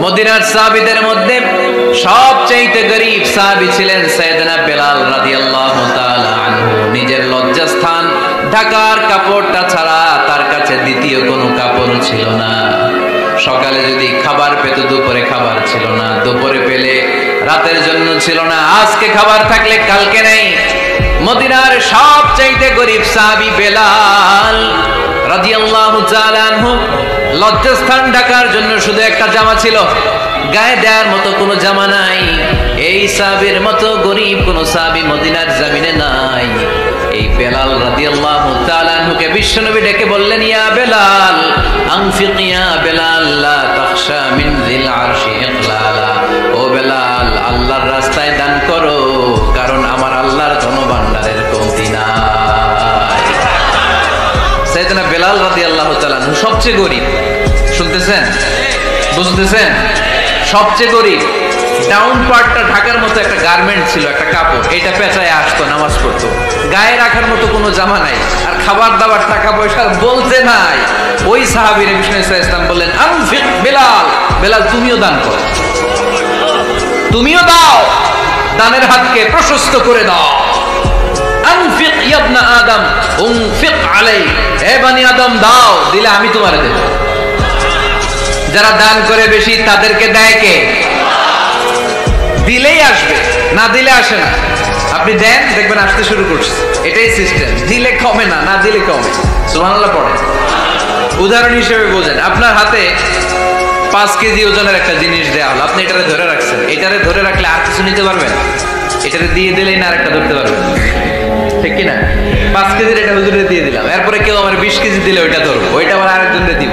মদিনার সাহাবীদের মধ্যে সবচেয়ে গরীব সাহাবী ছিলেন সাইয়েদনা বেলাল রাদিয়াল্লাহু তাআলা আনহু। নিজের লজ্জাস্থান ঢাকার কাপড়টা ছাড়া তার কাছে দ্বিতীয় কোনো কাপড় ছিল না। সকালে যদি খাবার পেত, দুপুরে খাবার ছিল না, দুপুরে পেলে রাতের জন্য ছিল না, আজকে খাবার থাকলে কালকে নেই। মদিনার সবচেয়ে গরীব সাহাবী বেলাল রাদিয়াল্লাহু তাআলা আনহু, লজ্জাস্থান ঢাকার জন্য শুধু একটা জামা ছিল, গায়ে দেওয়ার মতো কোনো জামা নাই। এই সাহাবীর মতো গরীব কোনো সাহাবী মদিনার জমিনে নাই। এই বেলাল রাদিয়াল্লাহু তাআলা আনহুকে বিশ্বনবী ডেকে বললেন, ইয়া বেলাল আনফিক ইয়া বেলাল লা তাখশা মিন যিল আরশি ইকলালা। ও বেলাল, আল্লাহর রাস্তায় দান করো, কারণ আমার আল্লাহর ধনভাণ্ডারের কমতি নাই। সাইয়েদনা বেলাল রাদিয়াল্লাহু তাআলা আনহু সবচেয়ে গরীব। শুনতেছেন, বুঝতেছেন? সবচেয়ে গরীব। ডাউন পার্টটা ঢাকার মতো একটা গার্মেন্ট ছিল, একটা কাপড়, এটা পেঁচায় আসতো, নামাজ পড়তো। গায়ে রাখার মতো কোনো জামা নাই, আর খাবার দাবার টাকা পয়সা বলতে নাই। ওই সাহাবীর বিষ্ণু সাল্লাল্লাহু আলাইহি ওয়াসাল্লাম বললেন, আনফিক বেলাল, বেলাল তুমিও দান করো, তুমিও দাও, দানের হাতকে প্রশস্ত করে দাও। আনফিক ইয়া ইবনা আদম উনফিক আলাই, হে বনি আদম দাও, দিলে আমি তোমারে দেব। যারা দান করে বেশি তাদেরকে দেয় কে? দিলেই আসবে, না দিলে আসে না। আপনি দেন, দেখবেন আসতে শুরু করছে। এটাই সিস্টেম। দিলে কমে না, না দিলে কমে। সুবহানাল্লাহ পড়ে। উদাহরণ হিসেবে বোঝেন, আপনার হাতে 5 কেজি ওজনের একটা জিনিস দেওয়া হলো, আপনি এটারে ধরে রাখছেন। এটারে ধরে রাখলে আর কিছু নিতে পারবেন? এটারে দিয়ে দিলেই না আরেকটা ধরতে পারবেন, ঠিক কিনা? 5 কেজির এটা হুজুরে দিয়ে দিলাম, এরপরে কেউ আমার 20 কেজি দিলে ওইটা ধরবো, ওইটা আবার আরেকজনকে দিব,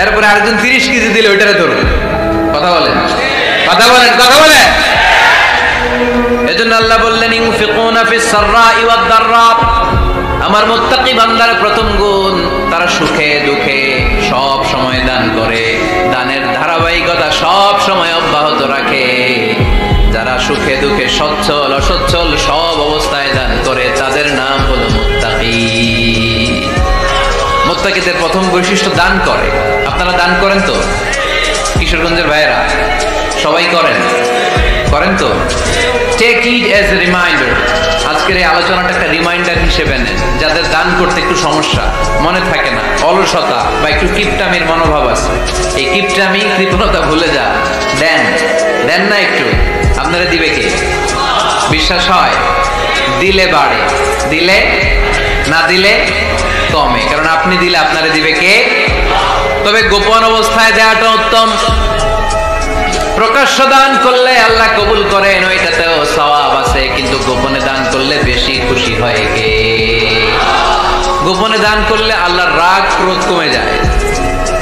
এরপরে আরেকজন 30 কেজি দিলে ওইটারে ধরবো। কথা বলেন, কথা বলেন, কথা বলেন। এজন্য আল্লাহ বললেন, ইনফিকুনা ফিস সাররাই ওয়াদ দাররা। আমার মুত্তাকি বান্দার প্রথম গুণ, তারা সুখে দুঃখে সব সময় দান করে, দানের ধারাবাহিকতা সব সময় অব্যাহত রাখে। যারা সুখে দুঃখে সচ্ছল অসচ্ছল সব অবস্থায় দান করে, তাদের নাম হলো মুত্তাকি। মুত্তাকিদের প্রথম বৈশিষ্ট্য দান করে। আপনারা দান করেন তো? কিশোরগঞ্জের ভাইয়েরা সবাই করেন, করেন তো? Take it as a reminder. আজকের এই আলোচনাটা একটা রিমাইন্ডার হিসেবে নেন। যাদের দান করতে একটু সমস্যা, মনে থাকে না, অলসতা বা একটু কিপটামির মনোভাব আছে, এই কিপটামি কৃপণতা ভুলে যা, দেন। দেন না একটু, আপনারা দিবে কে? বিশ্বাস হয়? দিলে বাড়ে, দিলে না দিলে কমে। কারণ আপনি দিলে আপনারে দিবে কে? তবে গোপন অবস্থায় দেওয়াটা উত্তম। প্রকাশ্য দান করলে আল্লাহ কবুল করেন, ওইটাতেও সওয়াব আছে, কিন্তু গোপনে দান করলে বেশি খুশি হয় কে? গোপনে দান করলে আল্লাহর রাগ ক্রোধ কমে যায়।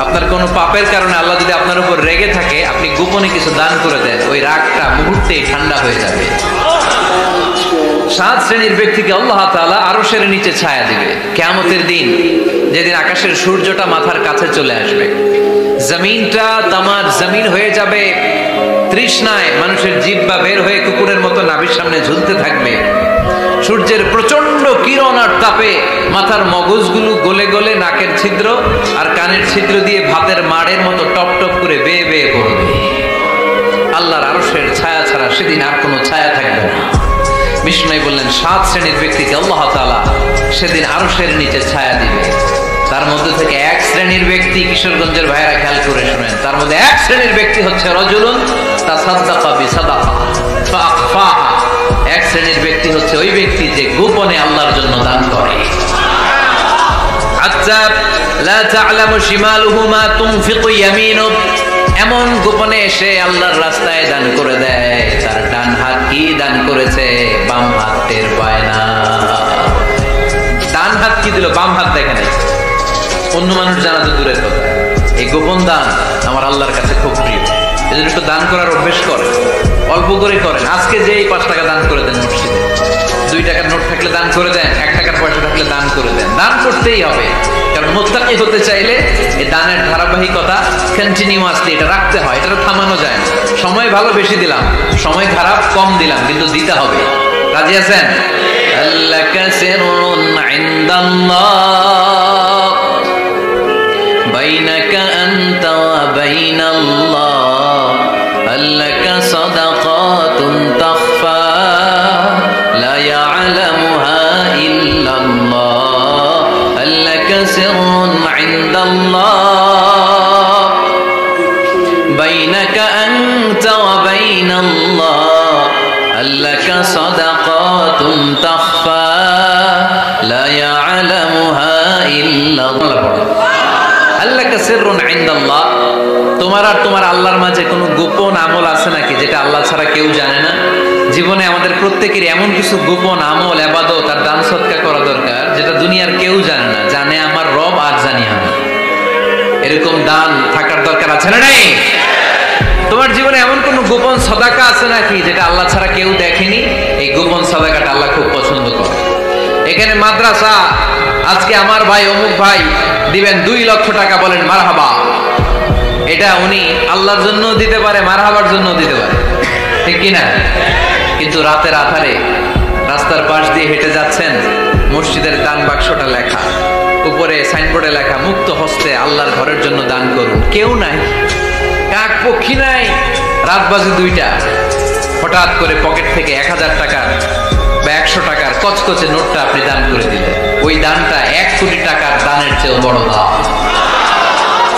আপনার কোনো পাপের কারণে আল্লাহ যদি আপনার উপর রেগে থাকে, আপনি গোপনে কিছু দান করে দেন, ওই রাগটা মুহূর্তেই ঠান্ডা হয়ে যাবে। 7 শ্রেণীর ব্যক্তিকে আল্লাহ তাআলা আরশের নিচে ছায়া দিবে কিয়ামতের দিন, যেদিন আকাশের সূর্যটা মাথার কাছে চলে আসবে, জমিনটা তামার জমিন হয়ে যাবে, তৃষ্ণায় মানুষের জিহ্বা বের হয়ে কুকুরের মতো নাভির সামনে ঝুলতে থাকবে। সূর্যের প্রচন্ড কিরণ আর তাপে মাথার মগজগুলো গলে গলে নাকের ছিদ্র আর কানের ছিদ্র দিয়ে ভাতের মাড়ের মতো টপ টপ করে বেয়ে বেয়ে পড়বে। আল্লাহর আরশের ছায়া ছাড়া সেদিন আর কোনো ছায়া থাকবে না। বিষ্ণু বললেন, 7 শ্রেণীর ব্যক্তিকে আল্লাহ তাআলা সেদিন আরশের নিচে ছায়া দিবে। তার মধ্যে থেকে 1 শ্রেণীর ব্যক্তি, কিশোরগঞ্জের ভাইয়েরা খেয়াল করে শুনেন, তার মধ্যে 1 শ্রেণীর ব্যক্তি হচ্ছে রাজুলুন তাসাদ্দাকা বিসাদাকা ফাআখফাহা। 1 শ্রেণীর ব্যক্তি হচ্ছে ওই ব্যক্তি যে গোপনে আল্লাহর জন্য দান করে। আচ্ছা, লা তা'লামু শিমালুহু মা তুনফিকু ইয়ামিনু, এমন গোপনে এসে আল্লাহর রাস্তায় দান করে দেয়, তার ডান হাত কি দান করেছে বাম হাত টের পায় না। ডান হাত কি দিল, বাম হাত দেখে নাই। অন্য মানুষ জানা তো দূরের কথা, এই গোপন দান আমার আল্লাহর কাছে খুব প্রিয়। এজন্য একটু দান করার অভ্যেস করেন, অল্প করে করেন। আজকে যে 5 টাকা দান করে দেন মসজিদে, 2 টাকার নোট থাকলে দান করে দেন, 1 টাকার পয়সা থাকলে দান করে দেন। দান করতেই হবে, কারণ মুত্তাকি হতে চাইলে এই দানের ধারাবাহিকতা কন্টিনিউয়াসলি এটা রাখতে হয়, এটা থামানো যায় না। সময় ভালো বেশি দিলাম, সময় খারাপ কম দিলাম, কিন্তু দিতে হবে। রাজি আছেন? আল্লাকা সিররুন ইনদাল্লাহ বাইনাকা আনতা ওয়া বাইনাল্লাহ বাইনাকা আনতা ওয়া বাইনাল্লাহ আল্লাকা সাদাকাতুন তাখফা লা ইয়ালামুহা ইল্লাল্লাহ। আল্লাকা সিররুন ইনদাল্লাহ, তোমার আর তোমার আল্লাহর মাঝে কোনো গোপন আমল আছে নাকি যেটা আল্লাহ ছাড়া কেউ জানে না? জীবনে আমাদের প্রত্যেকেরই এমন কিছু গোপন আমল, ইবাদত আর দান সদকা করা দরকার যেটা দুনিয়ার কেউ জানে না, জানে আমার রব আর জানি আমি। এরকম দান থাকার দরকার আছে না নাই? তোমার জীবনে এমন কোন গোপন সদাকা আছে নাকি যেটা আল্লাহ ছাড়া কেউ দেখেনি? এই গোপন সদাকাটা আল্লাহ খুব পছন্দ করে। এখানে মাদ্রাসা, আজকে আমার ভাই অমুক ভাই দিবেন 2 লক্ষ টাকা, বলেন মারহাবা। এটা উনি আল্লাহর জন্য দিতে পারে, মারহাবার জন্য দিতে পারে, ঠিক কিনা? কিন্তু রাতের আধারে রাস্তার পাশ দিয়ে হেঁটে যাচ্ছেন, মসজিদের দান বাক্সটা লেখা, উপরে সাইনবোর্ডে লেখা মুক্ত হস্তে আল্লাহর ঘরের জন্য দান করুন। কেউ নাই, কাক পক্ষী নাই, রাত বাজে 2টা, হঠাৎ করে পকেট থেকে 1000 টাকার বা 100 টাকার কচকচে নোটটা আপনি দান করে দিলেন। ওই দানটা 1 কোটি টাকার দানের চেয়েও বড় দান।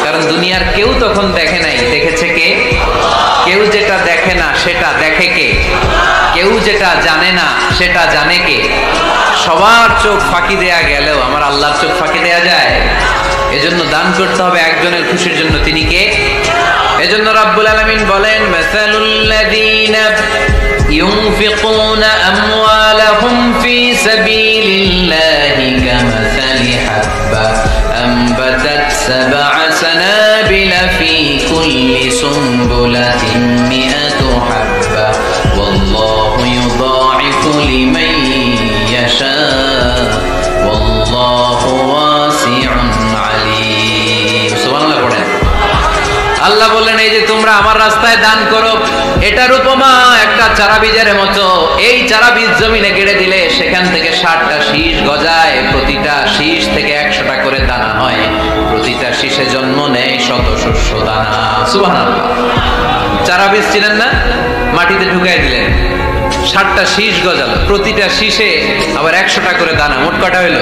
কারণ দুনিয়ার কেউ তখন দেখে নাই, দেখেছে কে? কেউ যেটা দেখে না সেটা দেখে কে? কেউ যেটা জানে না সেটা জানে কে? সবার চোখ ফাঁকি দেয়া গেলেও আমার আল্লাহর চোখ ফাঁকি দেয়া যায়? এজন্য দান করতে হবে একজনের খুশির জন্য, তিনি কে? এজন্য রাব্বুল আলামিন বলেন, মাসালুল লাযীনা ইউনফিকুনা আমওয়ালাহুম ফি সাবিলিল্লাহি কামাসালি হাব্বা আনবাতাত সাবআ সানাবিলা ফি কুল্লি সুনবুলাতিন মিআতু হাব্বা ওয়াল্লাহু ইউযাইফু লিমান ইয়াশা ওয়াল্লাহু ওয়াসিউন আলীম। সুবহানাল্লাহ পড়েন। আল্লাহ বললেন, এই যে তোমরা আমার রাস্তায় দান করো, এটার উপমা একটা চারা বীজের মতো। এই চারা বীজ জমিনে গেড়ে দিলে সেখান থেকে 60টা শীষ গজায়, প্রতিটা শীষ থেকে 100টা করে দানা হয়, প্রতিটা শীষে জন্ম নেয় শত শস্য দানা। সুবহানাল্লাহ। চারা বীজ ছিলেন না, মাটিতে ঢুকাই দিলেন, 60টা শীষ গজালো, প্রতিটা শীষে আবার 100টা করে দানা, মোট কটা হইল?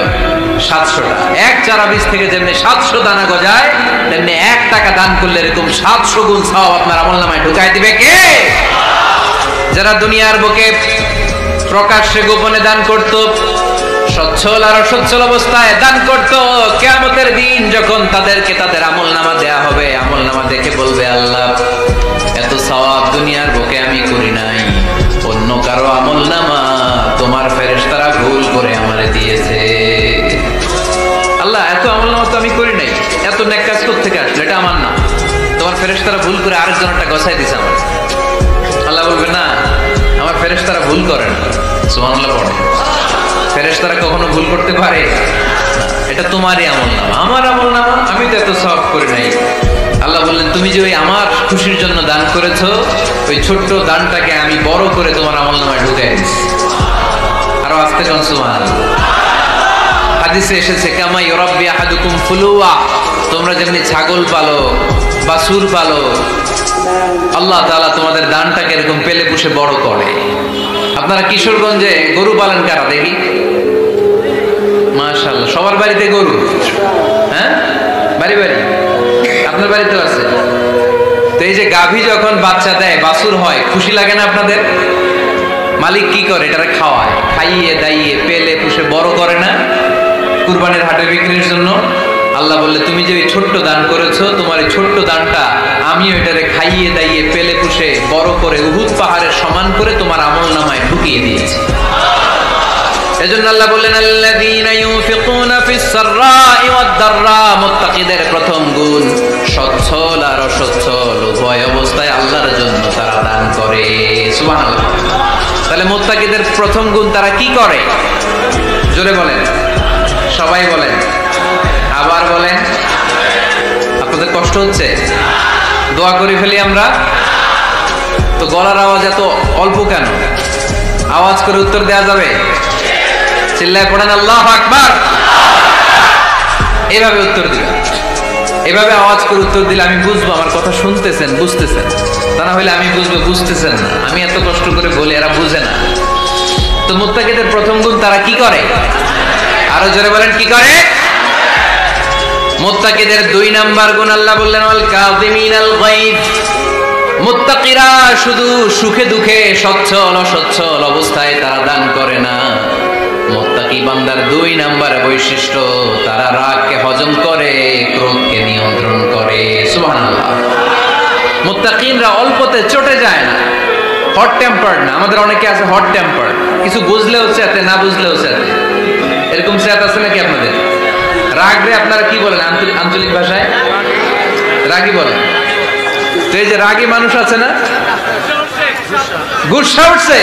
700টা। এক চারা বীজ থেকে যেমনি 700 দানা গজায়, তেমনি 1 টাকা দান করলে এরকম 700 গুণ সওয়াব আপনার আমলনামায় ঢুকাই দিবে কে? যারা দুনিয়ার বুকে প্রকাশ্যে গোপনে দান করত, সচ্ছল আর অসচ্ছল অবস্থায় দান করত, কিয়ামতের দিন যখন তাদেরকে তাদের আমলনামা দেয়া হবে, আমলনামা দেখে বলবে, আল্লাহ এত সওয়াব দুনিয়ার বুকে আমি করি নাই, অন্য কারো আমলনামা তোমার ফেরেশতারা ভুল করে আমারে দিয়েছে। আল্লাহ এত আমলনামা তো আমি করি নাই, এত নেক কাজ কোত্থেকে আসলো? এটা আমার না, তোমার ফেরেশতারা ভুল করে আরেকজনটা গছাই দিছে আমার। আল্লাহ বলবে, না, আমার ফেরেশতারা ভুল করে না। সুবহানাল্লাহ পড়ে। ফেরেশতারা কখনো ভুল করতে পারে? এটা তোমারই আমলনামা, আমার আমলনামা, আমি তো এত সওয়াব করি নাই। আল্লাহ বললেন, তুমি যে ওই আমার খুশির জন্য দান করেছো, ওই ছোট্ট দানটাকে আমি বড় করে তোমার আমলনামায় ঢুকাই দিচ্ছি। আরো আস্তে কোন সুবহানাল্লাহ। হাদিসে এসেছে, কামা ইউরাব্বি আহাদুকুম ফুলুয়া, তোমরা যেমনি ছাগল পালো, বাছুর পালো, আল্লাহ তাআলা তোমাদের দানটাকে এরকম পেলে পুষে বড় করে। আপনারা কিশোরগঞ্জে গরু পালন কারা দেখি? মাশাআল্লাহ, সবার বাড়িতে গরু? হ্যাঁ, বাড়ি বাড়ি। আপনার বাড়িতেও আছে? তো এই যে গাভী যখন বাচ্চা দেয়, বাছুর হয়, খুশি লাগে না আপনাদের? মালিক কি করে? এটারে খাওয়ায়, খাইয়ে দাইয়ে পেলে পুষে বড় করে না কুরবানির হাটে বিক্রির জন্য। আল্লাহ বললে, তুমি যে ওই ছোট্ট দান করেছো, তোমার এই ছোট্ট দানটা আমি ওইটারে খাইয়ে দাইয়ে পেলে পুষে বড় করে উহুদ পাহাড়ের সমান করে তোমার আমলনামায় ঢুকিয়ে দিয়েছি। এজন্য আল্লাহ বললেন, আল্লাযীনা ইউনফিকুনা ফিস সাররাই ওয়াদ দাররা, মুত্তাকিদের প্রথম গুণ সচ্ছল আর অসচ্ছল উভয় অবস্থায় আল্লাহর জন্য তারা দান করে। সুবহানাল্লাহ। তাহলে মুত্তাকিদের প্রথম গুণ, তারা কি করে? জোরে বলেন, সবাই বলেন, আবার বলেন। আপনাদের কষ্ট হচ্ছে? দোয়া করে ফেলি আমরা তো। গলার আওয়াজ এত অল্প কেন? আওয়াজ করে উত্তর দেওয়া যাবে? চিল্লায় পড়েন আল্লাহু আকবার। এইভাবে উত্তর দিবেন, এইভাবে আওয়াজ করে উত্তর দিলে আমি বুঝবো আমার কথা শুনতেছেন, বুঝতেছেন। তা না হলে আমি বুঝবো বুঝতেছেন না, আমি এত কষ্ট করে বলি, এরা বুঝে না। তো মুত্তাকিদের প্রথম গুণ, তারা কি করে? আরো জোরে বলেন, কি করে? মুত্তাকিদের 2 নাম্বার গুণ আল্লাহ বললেন, ওয়াল কাযিমিনাল গায়ব, মুত্তাকিরা শুধু সুখে দুঃখে সচ্ছল অসচ্ছল অবস্থায় তারা দান করে না। মুত্তাকি বান্দার 2 নাম্বার বৈশিষ্ট্য, তারা রাগকে হজম করে, ক্রোধকে নিয়ন্ত্রণ করে। সুবহানাল্লাহ। মুত্তাকিনরা অল্পতে চটে যায় না, হট টেম্পার্ড না। আমাদের অনেকে আছে হট টেম্পার্ড, কিছু বুঝলেও চাতে, না বুঝলেও চাতে, এরকম চাত আছে নাকি আপনাদের? রাগ রে আপনারা কি বলেন আঞ্চলিক ভাষায়? রাগী বলেন। তো এই যে রাগী মানুষ আছে না, গুসা উঠছে,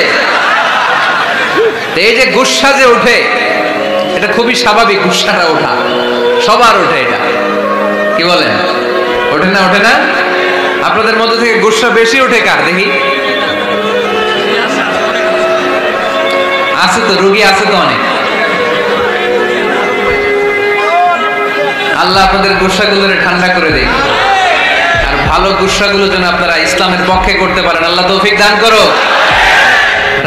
এই যে গুসা যে ওঠে, এটা খুবই স্বাভাবিক। গুসাটা ওঠা সবার ওঠে, এটা কি বলেন? ওঠে না? ওঠে না? আপনাদের মধ্যে থেকে গুসা বেশি ওঠে কার দেখি? আছে তো, রোগী আছে তো অনেক। আল্লাহ আপনাদের গুসাগুলো ঠান্ডা করে দেয়, আর ভালো গুসাগুলো যেন আপনারা ইসলামের পক্ষে করতে পারেন। আল্লাহ তৌফিক দান করো।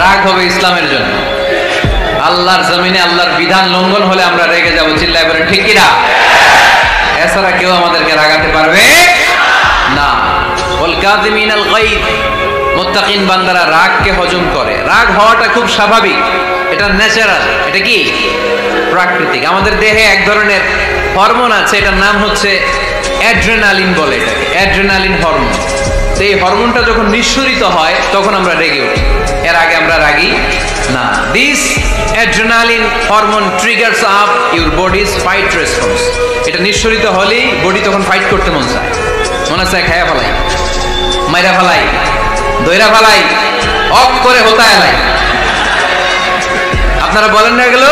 রাগ হবে ইসলামের জন্য। আল্লাহর জমিনে আল্লাহর বিধান লঙ্ঘন হলে আমরা রেগে যাব, চিল্লায় বলেন ঠিক কিনা? এছাড়া কেউ আমাদেরকে রাগাতে পারবে না। ওয়াল কাযিমিনাল গায়দ, মুত্তাকিন বান্দারা রাগকে হজম করে। রাগ হওয়াটা খুব স্বাভাবিক, এটা ন্যাচারাল, এটা কি প্রাকৃতিক। আমাদের দেহে এক ধরনের হরমোন আছে, এটার নাম হচ্ছে অ্যাড্রেনালিন বলে এটাকে, অ্যাড্রেনালিন হরমোন। তো এই হরমোনটা যখন নিঃসরিত হয় তখন আমরা রেগে উঠি, এর আগে আমরা রাগি না। This adrenaline hormone triggers up your bodies fight response. এটা নিঃসরিত হলেই বডি তখন ফাইট করতে মন চায়, মনে চায় খায়া ফেলাই, মাইরা ফেলাই, দইরা ফেলাই, অফ করে হতা এলাই। আপনারা বলেন না এগুলো?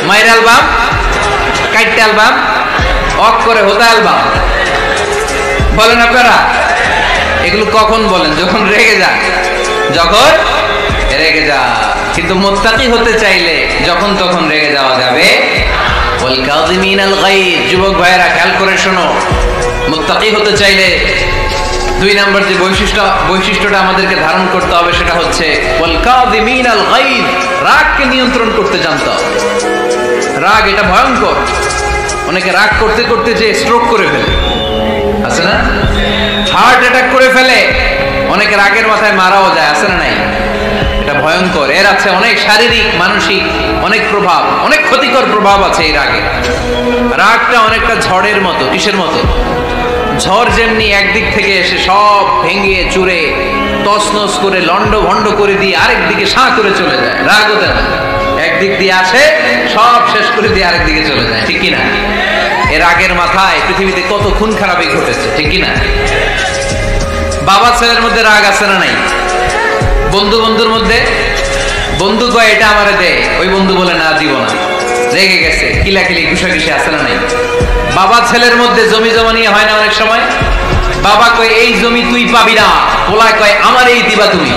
মাইরা অ্যালবাম, কাইটটা অ্যালবাম, অফ করে হতা অ্যালবাম বলেন আপনারা? এগুলো কখন বলেন? যখন রেগে যান, যখন রেগে যা। কিন্তু মুত্তাকি হতে চাইলে যখন তখন রেগে যাওয়া যাবে। ওয়াল কাযিমিনাল গায়দ, যুবক ভাইয়েরা খেয়াল করে শোনো, মুত্তাকি হতে চাইলে 2 নাম্বার যে বৈশিষ্ট্যটা আমাদেরকে ধারণ করতে হবে সেটা হচ্ছে ওয়াল কাযিমিনাল গায়দ, রাগকে নিয়ন্ত্রণ করতে জানতে হবে। রাগ এটা ভয়ঙ্কর। অনেকে রাগ করতে করতে যে স্ট্রোক করে ফেলে, আছে না? হার্ট অ্যাটাক করে ফেলে। অনেকে রাগের মাথায় মারাও যায়, আছে না নাই? এটা ভয়ঙ্কর। এর আছে অনেক শারীরিক মানসিক অনেক প্রভাব, অনেক ক্ষতিকর প্রভাব আছে এই রাগে। রাগটা অনেকটা ঝড়ের মতো। কিসের মতো? ঝড় যেমনি একদিক থেকে এসে সব ভেঙে চুরে তছনছ করে লন্ড ভন্ড করে দিয়ে আরেক দিকে সাঁ করে চলে যায়, রাগও তেমন একদিক দিয়ে আসে সব শেষ করে দিয়ে আরেক দিকে চলে যায়, ঠিক কিনা? এর আগের মাথায় পৃথিবীতে কত খুন খারাপি ঘটেছে, ঠিক কিনা? বাবা ছেলের মধ্যে রাগ আছে না নাই? বন্ধু বন্ধুর মধ্যে, বন্ধু কয় এটা আমারে দে, ওই বন্ধু বলে না দিব না, রেগে গেছে, কিলাকিলি ঘুষাঘুষি আছে না নাই? বাবা ছেলের মধ্যে জমি জমা নিয়ে হয় না অনেক সময়? বাবা কয় এই জমি তুই পাবি না, পোলায় কয় আমার এই দিবা তুমি।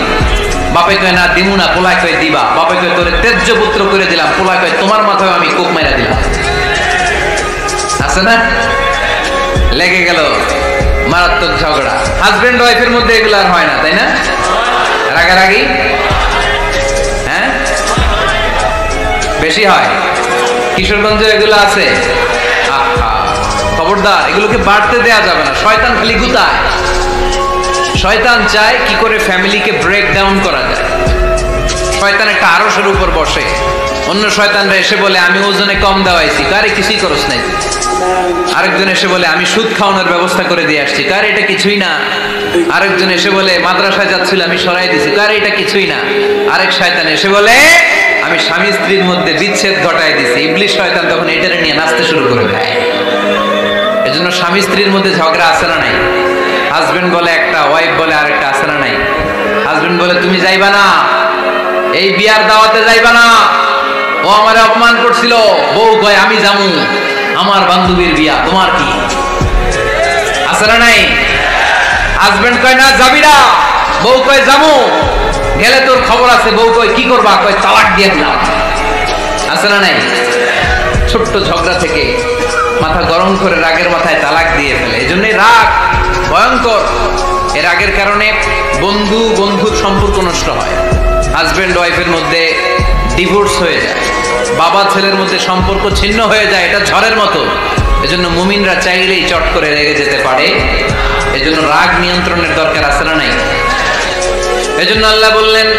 বাপে কয় না দিমু না, পোলায় কয় দিবা। বাপে কয় তোরে তেজ্য পুত্র করে দিলাম, পোলায় কয় তোমার মাথায় আমি কোপ মাইরা দিলাম। আছে না? লেগে গেল, মারাত্মক ঝগড়া। হাজবেন্ড ওয়াইফের মধ্যে এগুলো আর হয় না, তাই না? রাগারাগি হ্যাঁ বেশি হয়। কিশোরগঞ্জে এগুলো আছে। খবরদার, এগুলোকে বাড়তে দেয়া যাবে না। শয়তান খালি গুতায়। শয়তান চায় কি করে ফ্যামিলিকে ব্রেক ডাউন করা যায়। শয়তান একটা আরশের উপর বসে, অন্য শয়তানরা এসে বলে আমি ওজনে কম দেওয়াইছি, কারে কিছুই করস নাই। আরেকজন এসে বলে আমি সুদ খাওয়ানোর ব্যবস্থা করে দিয়ে আসছি, কারে এটা কিছুই না। আরেকজন এসে বলে মাদ্রাসায় যাচ্ছিল আমি সরাই দিছি, কারে এটা কিছুই না। আরেক শয়তান এসে বলে আমি স্বামী স্ত্রীর মধ্যে বিচ্ছেদ ঘটায় দিছি। ইবলিশ শয়তান তখন এটারে নিয়ে নাচতে শুরু করে দেয়। এজন্য স্বামী স্ত্রীর মধ্যে ঝগড়া আছে না নাই? হাজবেন্ড বলে একটা, ওয়াইফ বলে আরেকটা, আছে না নাই? হাজবেন্ড বলে তুমি যাইবা না, এই বিয়ার দাওয়াতে যাইবা না, ও আমারে অপমান করছিল। বউ কয় আমি যামু, আমার বান্ধবীর বিয়া, তোমার কি? আছে না নাই? হাজবেন্ড কয় না যাবি না, বউ কয় যামু, গেলে তোর খবর আছে। বউ কয় কি করবা? কয় তালাক দিয়ে দিলাম। আছে না নাই? ছোট্ট ঝগড়া থেকে মাথা গরম করে রাগের মাথায় তালাক দিয়ে ফেলে। এই জন্যই রাগ ভয়ঙ্কর। এর রাগের কারণে বন্ধু বন্ধুর সম্পর্ক নষ্ট হয়, হাজবেন্ড ওয়াইফের মধ্যে ডিভোর্স হয়ে যায়, বাবা ছেলের মধ্যে সম্পর্ক ছিন্ন হয়ে যায়। এটা ঝড়ের মতো, এজন্য মুমিনরা চাইলেই চট করে রেগে যেতে পারে। এজন্য রাগ নিয়ন্ত্রণের দরকার আছে না নাই? এজন্য আল্লাহ বললেন,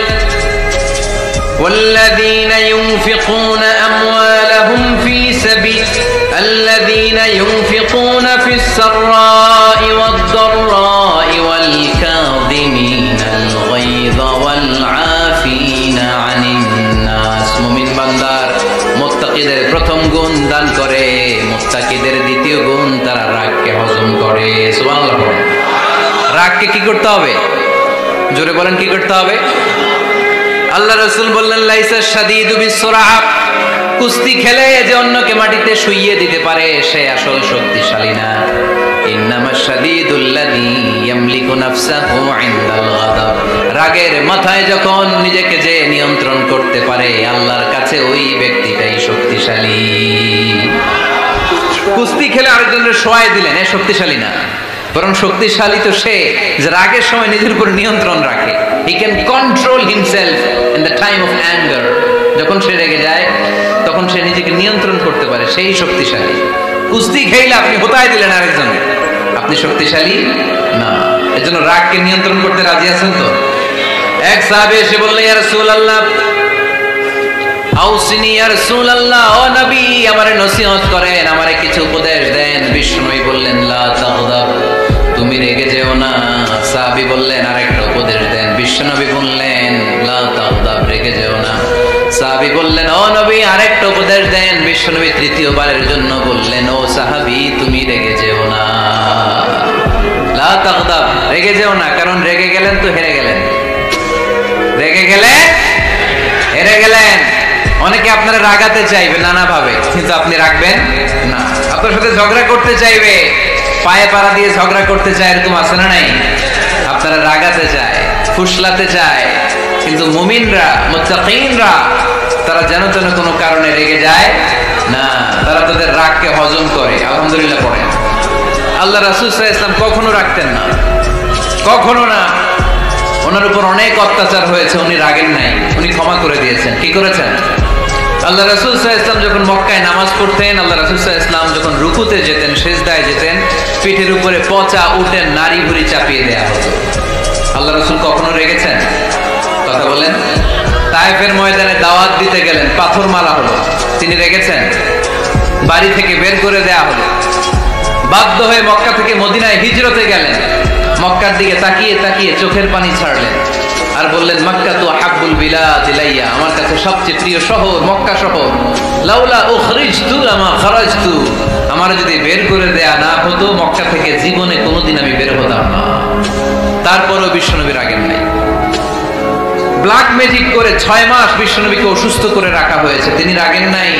والذين ينفقون أموالهم في سبيل الذين ينفقون في السراء والضراء والكاظمين الغيظ والعافين عن الناس। মুমিন বান্দার মুত্তাকিদের প্রথম গুণ দান করে, মুত্তাকিদের দ্বিতীয় গুণ তারা রাগকে হজম করে। সুবহানাল্লাহ। রাগকে কি করতে হবে? জোরে বলেন, কি করতে হবে? আল্লাহ রাসূল বললেন, লাইসা শাদীদু বিসসুরআ, কুস্তি খেলে যে অন্যকে মাটিতে শুইয়ে দিতে পারে সে আসল শক্তিশালী না। ইন্নামাশ শাদীদুল্লাযী ইয়ামলিকু নাফসাহু ইনদাল গাদাব, রাগের মাথায় যখন নিজেকে যে নিয়ন্ত্রণ করতে পারে আল্লাহর কাছে ওই ব্যক্তিটাই শক্তিশালী। কুস্তি খেলে আরেকজনের শোয়ায় দিলেন, এ শক্তিশালী না, বরং শক্তিশালী তো সে যে রাগের সময় নিজের উপর নিয়ন্ত্রণ রাখে। He can control himself in the time of anger. যখন সে রেগে যায় তখন সে নিজেকে নিয়ন্ত্রণ করতে পারে, সেই শক্তিশালী। কুস্তি খেলে আপনি হোতায় দিলেন আরেকজন, আপনি শক্তিশালী না। এজন্য রাগকে নিয়ন্ত্রণ করতে রাজি আছেন তো? এক সাহাবী এসে বললেন, ইয়া রাসূলুল্লাহ আউসিনি, ইয়া রাসূলুল্লাহ, ও নবী আমারে নসিহত করেন, আমারে কিছু উপদেশ দেন। বিষ্ণুই বললেন, লা তাগদাব, তুমি রেগে যেও না। সাহাবী বললেন, আরেকটা উপদেশ দেন। বিশ্বনবী বললেন, লা তাগদাব, রেগে যেও না। সাহাবী বললেন, ও নবী আরেকটা উপদেশ দেন। বিশ্বনবী তৃতীয়বারের জন্য বললেন, ও সাহাবী তুমি রেগে যেও না, লা তাগদাব, রেগে যেও না। কারণ রেগে গেলেন তো হেরে গেলেন, রেগে গেলে হেরে গেলেন। অনেকে আপনারা রাগাতে চাইবে নানা ভাবে, কিন্তু আপনি রাখবেন না। আপনার সাথে ঝগড়া করতে চাইবে, পায়ে পাড়া দিয়ে ঝগড়া করতে চায়, এরকম আছে না নাই? আপনারা রাগাতে চায়, ফুসলাতে চায়, কিন্তু মুমিনরা, মুত্তাকিনরা তারা যেন তেন কোনো কারণে রেগে যায় না, তারা তাদের রাগকে হজম করে। আলহামদুলিল্লাহ পড়েন। আল্লাহ রাসূল সাল্লাল্লাহু আলাইহি ওয়াসাল্লাম কখনো রাগতেন না, কখনো না। ওনার উপর অনেক অত্যাচার হয়েছে, উনি রাগেন নাই, উনি ক্ষমা করে দিয়েছেন। কি করেছেন? আল্লাহ রাসূল সাল্লাল্লাহু আলাইহি ওয়াসাল্লাম যখন মক্কায় নামাজ পড়তেন, আল্লাহ রাসূল সাল্লাল্লাহু আলাইহি ওয়াসাল্লাম যখন রুকুতে যেতেন, সিজদায় যেতেন, পিঠের উপরে পচা উটের নাড়ি ভুঁড়ি চাপিয়ে দেয়া হতো। আল্লাহ রাসূল কখনো রেগেছেন? কথা বলেন। তায়েফের ময়দানে দাওয়াত দিতে গেলেন, পাথর মারা হলো, তিনি রেগেছেন? বাড়ি থেকে বের করে দেয়া হলো, বাধ্য হয়ে মক্কা থেকে মদিনায় হিজরতে গেলেন, মক্কার দিকে তাকিয়ে তাকিয়ে চোখের পানি ছাড়লেন আর বললেন, মক্কা তু আহাব্বুল বিলাদ ইলাইয়া, আমার কাছে সবচেয়ে প্রিয় শহর মক্কা শহর। লাউলা উখরিজতু লামা খারাজতু, আমার যদি বের করে দেয়া না হতো মক্কা থেকে জীবনে কোনোদিন আমি বের হতাম না। তারপরেও বিশ্বনবী রাগেন নাই। ব্ল্যাক ম্যাজিক করে 6 মাস বিশ্বনবীকে অসুস্থ করে রাখা হয়েছে, তিনি রাগেন নাই।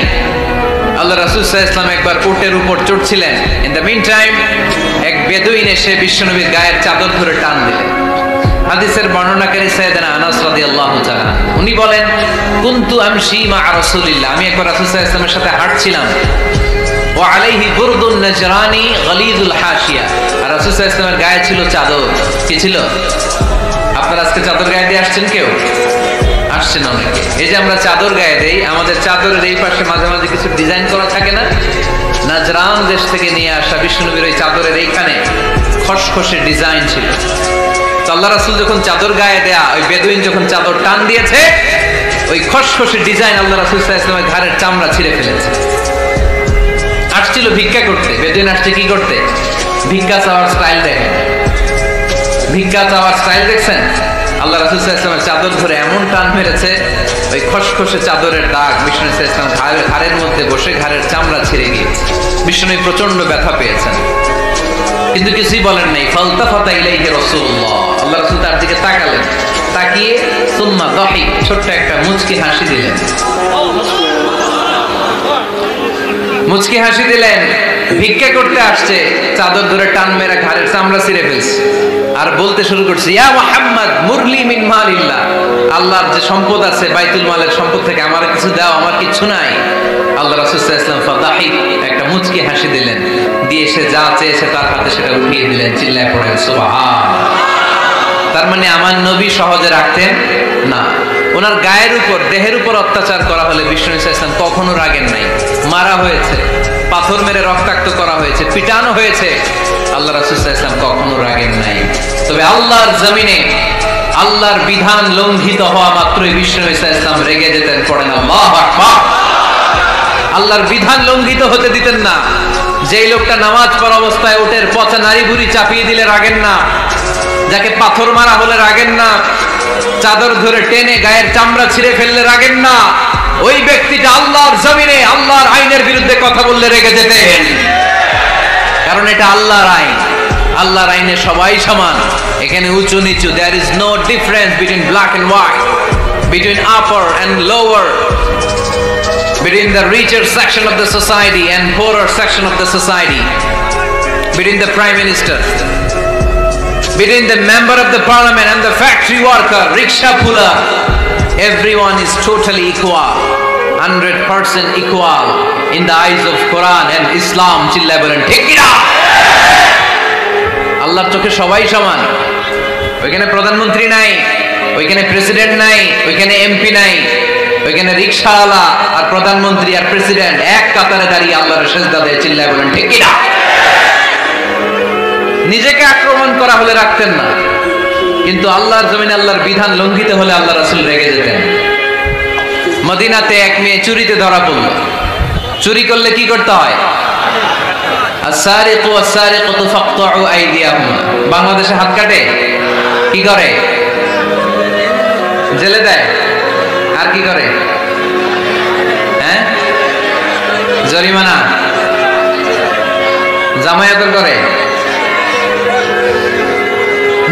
আল্লাহ রাসূল সাল্লাল্লাহু আলাইহি ওয়াসাল্লাম একবার উটের উপর চড়ছিলেন। ইন দ্য মিন টাইম এক বেদুইন এসে বিশ্বনবীর গায়ের চাদর ধরে টান দিলেন। হাদিসের বর্ণনাকারী সাইয়েদনা আনাস রাদিয়াল্লাহু তাআলা উনি বলেন, কুনতু আমশি মা রাসূলিল্লাহ, আমি একবার রাসূল সাল্লাল্লাহু আলাইহি ওয়াসাল্লামের সাথে হাঁটছিলাম। ওয়া আলাইহি বুরদুন নাজরানি গলিযুল হাশিয়া, আর রাসূল সাল্লাল্লাহু আলাইহি ওয়াসাল্লামের গায়ে ছিল চাদর। কি ছিল? আপনারা আজকে চাদর গায়ে দিয়ে আসছেন? কেউ আসছেন? অনেকে। এই যে আমরা চাদর গায়ে দেই, আমাদের চাদরের এই পাশে মাঝে মাঝে কিছু ডিজাইন করা থাকে না? নাজরান দেশ থেকে নিয়ে আসা বিশ্বনবীর ওই চাদরের এইখানে খসখসে ডিজাইন ছিল। তো আল্লাহ রাসূল যখন চাদর গায়ে দেয়া, ওই বেদুইন যখন চাদর টান দিয়েছে, ওই খসখসে ডিজাইন আল্লাহ রাসূল সাল্লাল্লাহু আলাইহি ওয়াসাল্লামের ঘাড়ের চামড়া ছিঁড়ে ফেলেছে। আসছিল ভিক্ষা করতে, বেদুইন আসছে কি করতে? ভিক্ষা চাওয়ার স্টাইল দেখেন, ভিক্ষা চাওয়ার স্টাইল দেখছেন? আল্লাহ রাসূল সাল্লাল্লাহু আলাইহি ওয়াসাল্লামের চাদর ধরে এমন টান মেরেছে, ওই খসখসে চাদরের দাগ বিষ্ণু সাল্লাল্লাহু আলাইহি ওয়াসাল্লাম ঘাড়ের মধ্যে বসে ঘাড়ের চামড়া ছিঁড়ে গিয়েছে। বিষ্ণু প্রচন্ড ব্যথা পেয়েছেন, কিন্তু কিছুই বলেন নাই। ফালতাফাতা ইলাইহি রাসূলুল্লাহ, আল্লাহ রাসূল তার দিকে তাকালেন, তাকিয়ে সুম্মা দাহিক, ছোট্ট একটা মুচকি হাসি দিলেন। মুচকি হাসি দিলেন। ভিক্ষা করতে আসছে, চাদর ধরে টান মেরে ঘাড়ের চামড়া ছিঁড়ে ফেলছে, আর বলতে শুরু করছে, ইয়া মুহাম্মদ মুরলি মিন মালিল্লাহ, আল্লাহর যে সম্পদ আছে বাইতুল মালের সম্পদ থেকে আমার কিছু দাও, আমার কিছু নাই। আল্লাহ রাসূল সাল্লাল্লাহু আলাইহি ওয়াসাল্লাম ফাদাহিক, একটা মুচকি হাসি দিলেন, দিয়ে সে যা চেয়েছে তার হাতে সেটা উঠিয়ে দিলেন। চিল্লায় পড়েন সুবহান। তার মানে আমার নবী সহজে রাখতেন না। ওনার গায়ের উপর দেহের উপর অত্যাচার করা হলে বিষ্ণু ইসলাম কখনো রাগেন নাই। মারা হয়েছে, পাথর মেরে রক্তাক্ত করা হয়েছে, পিটানো হয়েছে, আল্লাহ রাসূল ইসলাম কখনো রাগেন নাই। তবে আল্লাহর জমিনে আল্লাহর বিধান লঙ্ঘিত হওয়া মাত্রই বিষ্ণু ইসলাম রেগে যেতেন। পড়েন আল্লাহু আকবার। আল্লাহর বিধান লঙ্ঘিত হতে দিতেন না। যেই লোকটা নামাজ পড়া অবস্থায় উটের পচা নারী বুড়ি চাপিয়ে দিলে রাগেন না, যাকে পাথর মারা হলে রাগেন না, চাদর ধরে টেনে গায়ের চামড়া ছিঁড়ে ফেললে রাগেন না, ওই ব্যক্তিটা আল্লাহর জমিনে আল্লাহর আইনের বিরুদ্ধে কথা বললে রেগে যেতেন। কারণ এটা আল্লাহর আইন, আল্লাহর আইনে সবাই সমান। এখানে উঁচু নিচু, there is no difference between black and white, between upper and lower, between the richer section of the society and poorer section of the society, between the prime minister, between the member of the parliament and the factory worker, rickshaw puller. Everyone is totally equal, 100% equal in the eyes of Quran and Islam. চিল্লায় বলেন ঠিক কি না? আল্লাহর চোখে সবাই সমান। ওইখানে প্রধানমন্ত্রী নাই, ওইখানে প্রেসিডেন্ট নাই, ওইখানে এমপি নাই, ওইখানে রিকশাওয়ালা আর প্রধানমন্ত্রী আর প্রেসিডেন্ট এক কাতারে দাঁড়িয়ে আল্লাহর সিজদা দেয়। চিল্লায় বলেন ঠিক কি না? নিজেকে আক্রমণ করা হলে রাখতেন না, কিন্তু আল্লাহর জমিনে আল্লাহর বিধান লঙ্ঘিত হলে আল্লাহ রাসূল রেগে যেতেন। মদিনাতে এক মেয়ে চুরিতে ধরা পড়ল। চুরি করলে কি করতে হয়? আস-সারিকু ওয়াস-সারিকাতু ফাকতাউ আইদিয়াহুমা। বাংলাদেশে হাত কাটে, কি করে? জেলে দেয়। আর কি করে? হ্যাঁ, জরিমানা, জামায়াত করে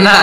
না,